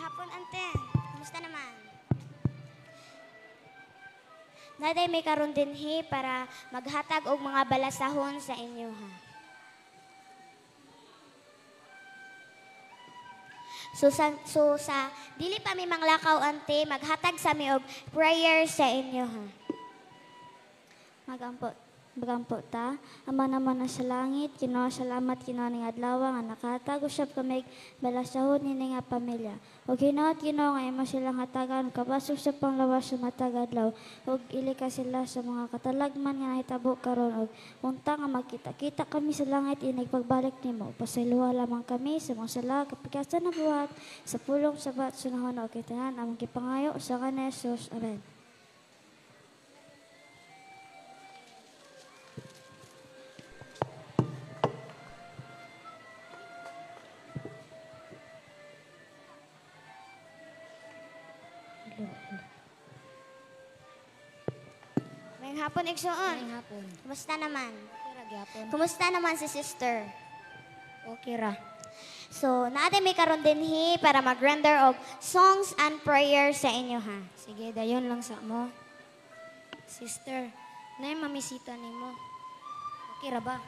hapon, ante. Kumusta naman? Naday may karon dinhi para maghatag og mga balasahon sa inyo ha. So sa dili pa mi manglakaw ante, maghatag sa mi og prayer sa inyo ha. Magampo ta, Ama naman na sa langit, Ginoo salamat Ginoo ning adlaw nga nakatag usab kami balasahon nini nga pamilya. Ug hinaot Ginoo nga imo silang hatagan kabasog sa panglawas sa matag adlaw. Ug ili ka sila sa mga katalagman nga nahitabo karon ug unta nga magkita-kita kami sa langit inig pagbalik nimo. Pasayloa lamang kami sa mga sala kapikasan na buhat sa pulong sabat sunahon ug kitanan among gipangayo sa kanhi Jesus. Amen. Ngayong hapon, Igsoon. Ngayong hapon. Kumusta naman? Okay ra gyapon. Kumusta naman si sister? Okay ra. So, natin may karon dinhi para mag-render of songs and prayers sa inyo ha. Sige, dayon lang sa mo. Sister, nay mamisita nimo. Okay ra ba?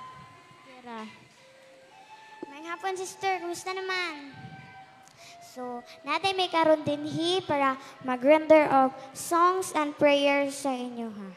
Kira. Ngayong hapon, sister. Kumusta naman? So, natin may karon dinhi para mag-render of songs and prayers sa inyo ha.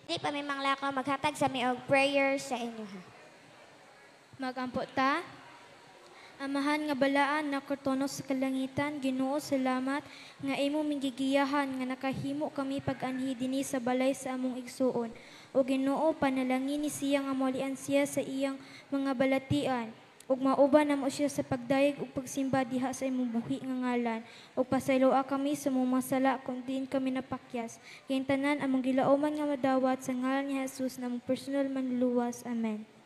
Di pa may manglakaw maghatag sa mi og prayers sa inyo ha. Magampo ta. Amahan nga balaan na kortono sa kalangitan, Ginoo salamat nga imo migigiyahan nga nakahimo kami pag-anhi dinhi sa balay sa among igsuon. O Ginoo panalangin ni siya nga maulian siya sa iyang mga balatian. Ug mauban namo siya sa pagdayeg ug pagsimba diha sa imong buhi nga ngalan. Ug pasayloa kami sa imong masala kung diin kami napakyas. Kay tanan among gilauman nga madawat sa ngalan ni Jesus na among personal manluluwas. Amen.